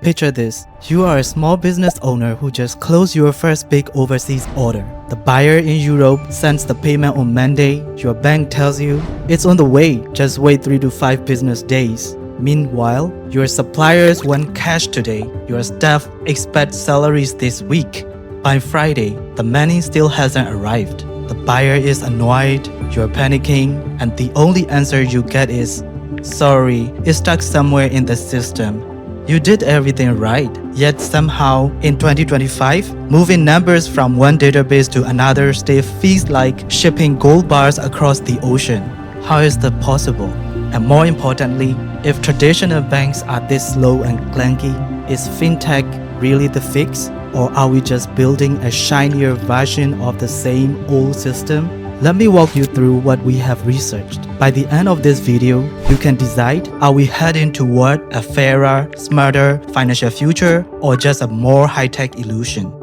Picture this, you are a small business owner who just closed your first big overseas order. The buyer in Europe sends the payment on Monday. Your bank tells you, it's on the way, just wait 3 to 5 business days. Meanwhile, your suppliers want cash today. Your staff expect salaries this week. By Friday, the money still hasn't arrived. The buyer is annoyed, you're panicking, and the only answer you get is, sorry, it's stuck somewhere in the system. You did everything right, yet somehow in 2025, moving numbers from one database to another still feels like shipping gold bars across the ocean. How is that possible? And more importantly, if traditional banks are this slow and clunky, is FinTech really the fix? Or are we just building a shinier version of the same old system? Let me walk you through what we have researched. By the end of this video, you can decide, are we heading toward a fairer, smarter financial future or just a more high-tech illusion?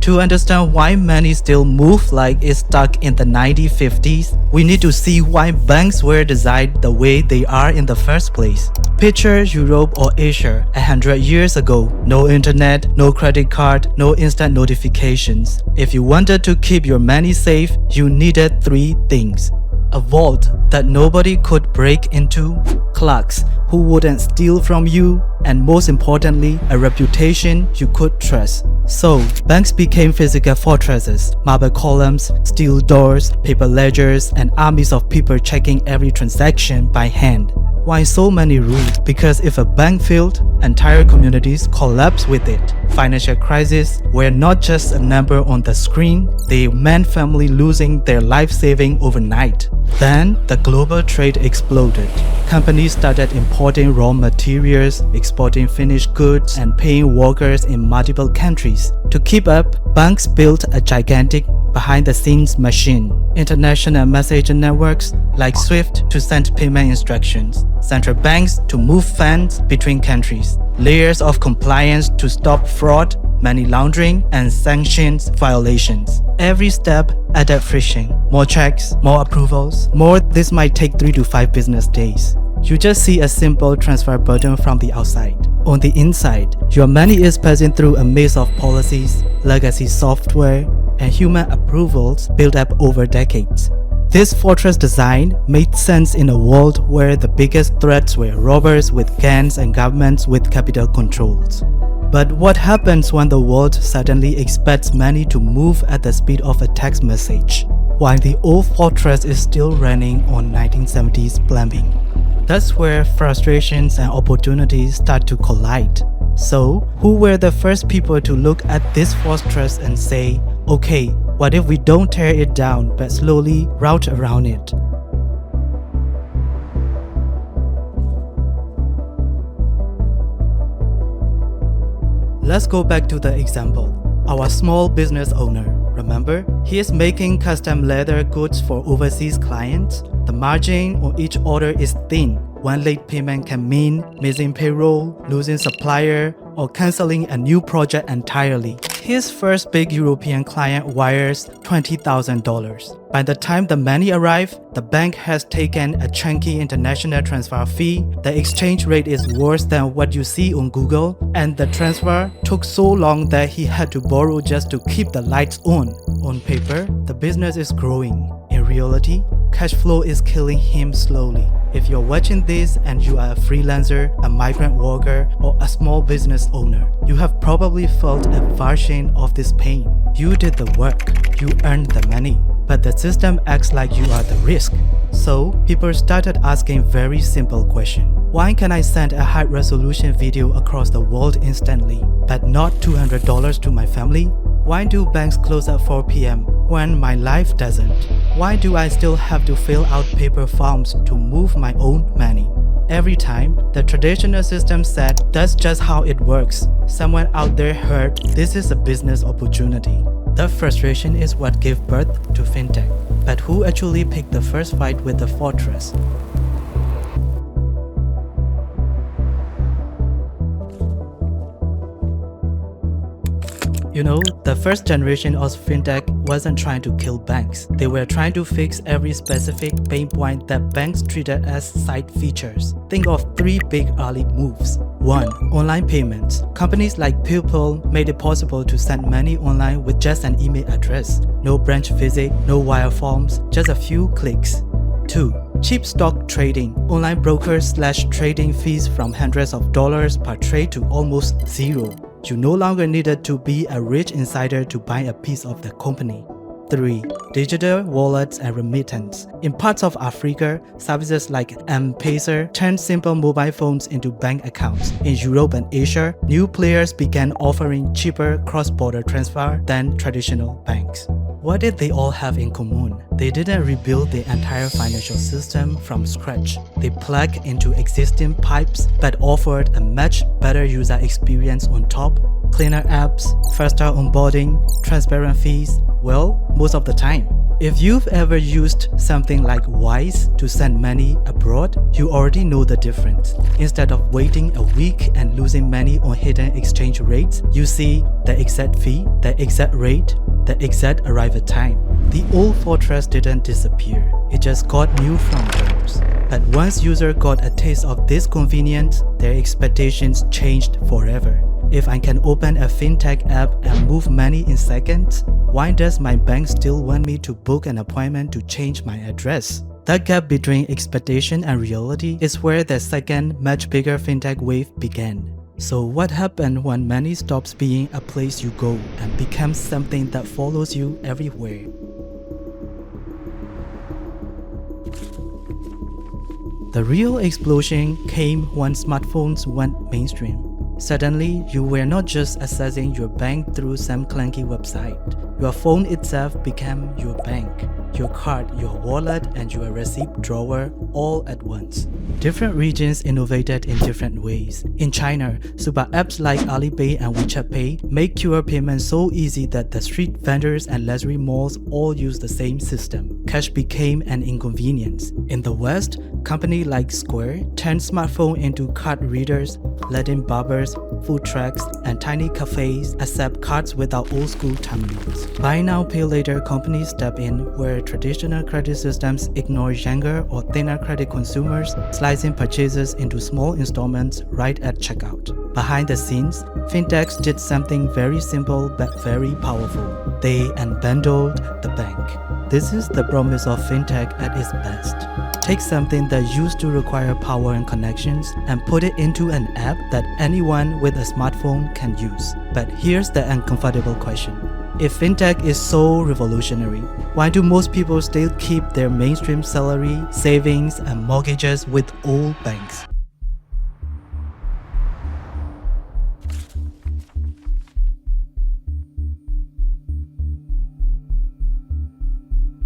To understand why money still moves like it's stuck in the 1950s, we need to see why banks were designed the way they are in the first place. Picture Europe or Asia 100 years ago. No internet, no credit card, no instant notifications. If you wanted to keep your money safe, you needed 3 things. A vault that nobody could break into, clerks who wouldn't steal from you, and most importantly, a reputation you could trust. So, banks became physical fortresses, marble columns, steel doors, paper ledgers, and armies of people checking every transaction by hand. Why so many rules? Because if a bank failed, entire communities collapsed with it. Financial crises were not just a number on the screen, they meant family losing their life saving overnight. Then, the global trade exploded. Companies started importing raw materials, exporting finished goods, and paying workers in multiple countries. To keep up, banks built a gigantic behind-the-scenes machine. International messaging networks like SWIFT to send payment instructions, central banks to move funds between countries, layers of compliance to stop fraud, money laundering, and sanctions violations. Every step added friction. More checks, more approvals, more. This might take 3 to 5 business days. You just see a simple transfer button from the outside. On the inside, your money is passing through a maze of policies, legacy software, and human approvals built up over decades. This fortress design made sense in a world where the biggest threats were robbers with guns and governments with capital controls. But what happens when the world suddenly expects money to move at the speed of a text message, while the old fortress is still running on 1970s plumbing? That's where frustrations and opportunities start to collide. So, who were the first people to look at this fortress and say, okay, what if we don't tear it down but slowly route around it? Let's go back to the example. Our small business owner, remember? He is making custom leather goods for overseas clients. The margin on each order is thin. One late payment can mean missing payroll, losing supplier, or canceling a new project entirely. His first big European client wires $20,000. By the time the money arrives, the bank has taken a chunky international transfer fee, the exchange rate is worse than what you see on Google, and the transfer took so long that he had to borrow just to keep the lights on. On paper, the business is growing. In reality, cash flow is killing him slowly. If you're watching this and you are a freelancer, a migrant worker, or a small business owner, you have probably felt a version of this pain. You did the work, you earned the money, but the system acts like you are the risk. So, people started asking very simple question. Why can I send a high-resolution video across the world instantly, but not $200 to my family? Why do banks close at 4 p.m. when my life doesn't? Why do I still have to fill out paper forms to move my own money? Every time, the traditional system said that's just how it works. Someone out there heard this is a business opportunity. That frustration is what gave birth to FinTech. But who actually picked the first fight with the fortress? You know, the first generation of FinTech wasn't trying to kill banks. They were trying to fix every specific pain point that banks treated as side features. Think of 3 big early moves. 1. Online payments. Companies like PayPal made it possible to send money online with just an email address. No branch visit, no wire forms, just a few clicks. 2. Cheap stock trading. Online brokers/trading fees from hundreds of dollars per trade to almost zero. You no longer needed to be a rich insider to buy a piece of the company. 3. Digital wallets and remittance. In parts of Africa, services like M-Pesa turned simple mobile phones into bank accounts. In Europe and Asia, new players began offering cheaper cross-border transfer than traditional banks. What did they all have in common? They didn't rebuild the entire financial system from scratch. They plugged into existing pipes but offered a much better user experience on top. Cleaner apps, faster onboarding, transparent fees, well, most of the time. If you've ever used something like Wise to send money abroad, you already know the difference. Instead of waiting a week and losing money on hidden exchange rates, you see the exact fee, the exact rate, the exact arrival time. The old fortress didn't disappear, it just got new front doors. But once users got a taste of this convenience, their expectations changed forever. If I can open a FinTech app and move money in seconds, why does my bank still want me to book an appointment to change my address? That gap between expectation and reality is where the second, much bigger FinTech wave began. So what happened when money stops being a place you go and becomes something that follows you everywhere? The real explosion came when smartphones went mainstream. Suddenly, you were not just accessing your bank through some clunky website. Your phone itself became your bank, your card, your wallet, and your receipt drawer all at once. Different regions innovated in different ways. In China, super apps like Alipay and WeChat Pay make QR payments so easy that the street vendors and luxury malls all use the same system. Cash became an inconvenience. In the West, companies like Square turned smartphones into card readers, letting barbers, food trucks, and tiny cafes accept cards without old-school terminals. Buy now, pay later companies step in where traditional credit systems ignore younger or thinner credit consumers, slicing purchases into small installments right at checkout. Behind the scenes, FinTechs did something very simple but very powerful. They unbundled the bank. This is the promise of FinTech at its best. Take something that used to require power and connections and put it into an app that anyone with a smartphone can use. But here's the uncomfortable question. If FinTech is so revolutionary, why do most people still keep their mainstream salary, savings, and mortgages with old banks?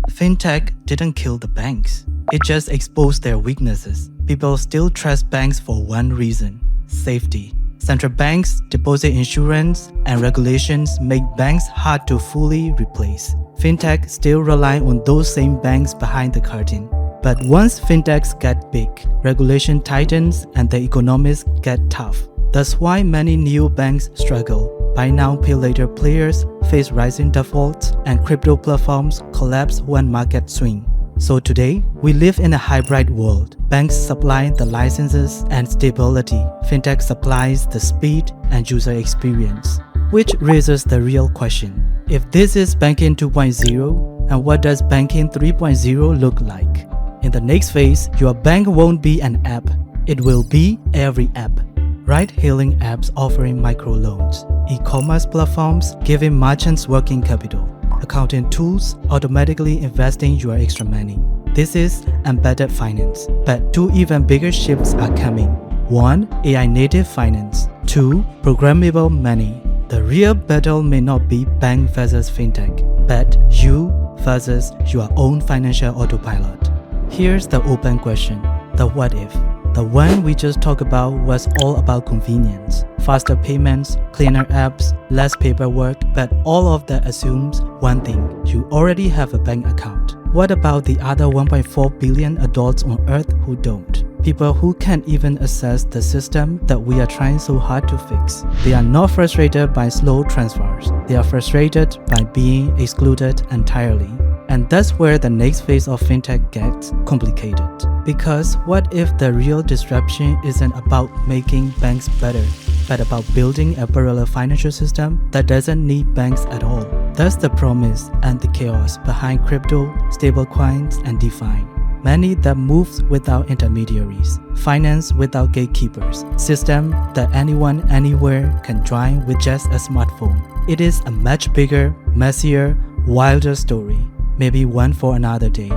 FinTech didn't kill the banks. It just exposed their weaknesses. People still trust banks for one reason: safety. Central banks, deposit insurance, and regulations make banks hard to fully replace. FinTech still rely on those same banks behind the curtain. But once FinTechs get big, regulation tightens and the economics get tough. That's why many new banks struggle. Buy now, pay later players face rising defaults, and crypto platforms collapse when markets swing. So today, we live in a hybrid world. Banks supply the licenses and stability. FinTech supplies the speed and user experience. Which raises the real question. If this is banking 2.0, and what does banking 3.0 look like? In the next phase, your bank won't be an app. It will be every app. Ride-hailing apps offering microloans, e-commerce platforms giving merchants working capital, accounting tools automatically investing your extra money. This is embedded finance. But 2 even bigger shifts are coming. 1. AI native finance. 2. Programmable money. The real battle may not be bank versus FinTech, but you versus your own financial autopilot. Here's the open question, the what if. The one we just talked about was all about convenience, faster payments, cleaner apps, less paperwork, but all of that assumes one thing: you already have a bank account. What about the other 1.4 billion adults on Earth who don't? People who can't even assess the system that we are trying so hard to fix. They are not frustrated by slow transfers. They are frustrated by being excluded entirely. And that's where the next phase of fintech gets complicated. Because what if the real disruption isn't about making banks better, but about building a parallel financial system that doesn't need banks at all? That's the promise and the chaos behind crypto, stablecoins, and DeFi. Money that moves without intermediaries, finance without gatekeepers, system that anyone anywhere can join with just a smartphone. It is a much bigger, messier, wilder story. Maybe one for another day.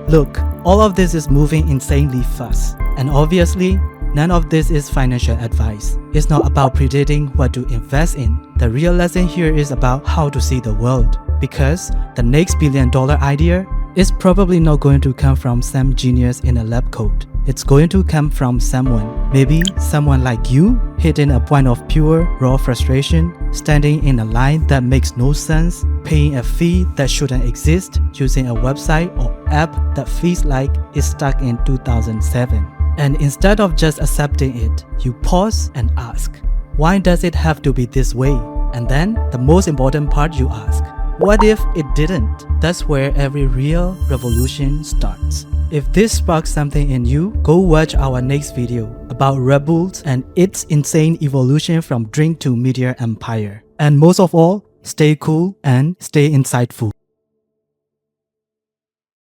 Look, all of this is moving insanely fast. And obviously, none of this is financial advice. It's not about predicting what to invest in. The real lesson here is about how to see the world. Because the next billion-dollar idea is probably not going to come from some genius in a lab coat. It's going to come from someone, maybe someone like you, hitting a point of pure, raw frustration, standing in a line that makes no sense, paying a fee that shouldn't exist, using a website or app that feels like it's stuck in 2007. And instead of just accepting it, you pause and ask, why does it have to be this way? And then, the most important part, you ask, what if it didn't? That's where every real revolution starts. If this sparks something in you, go watch our next video about Rebels and its insane evolution from drink to media empire. And most of all, stay cool and stay insightful.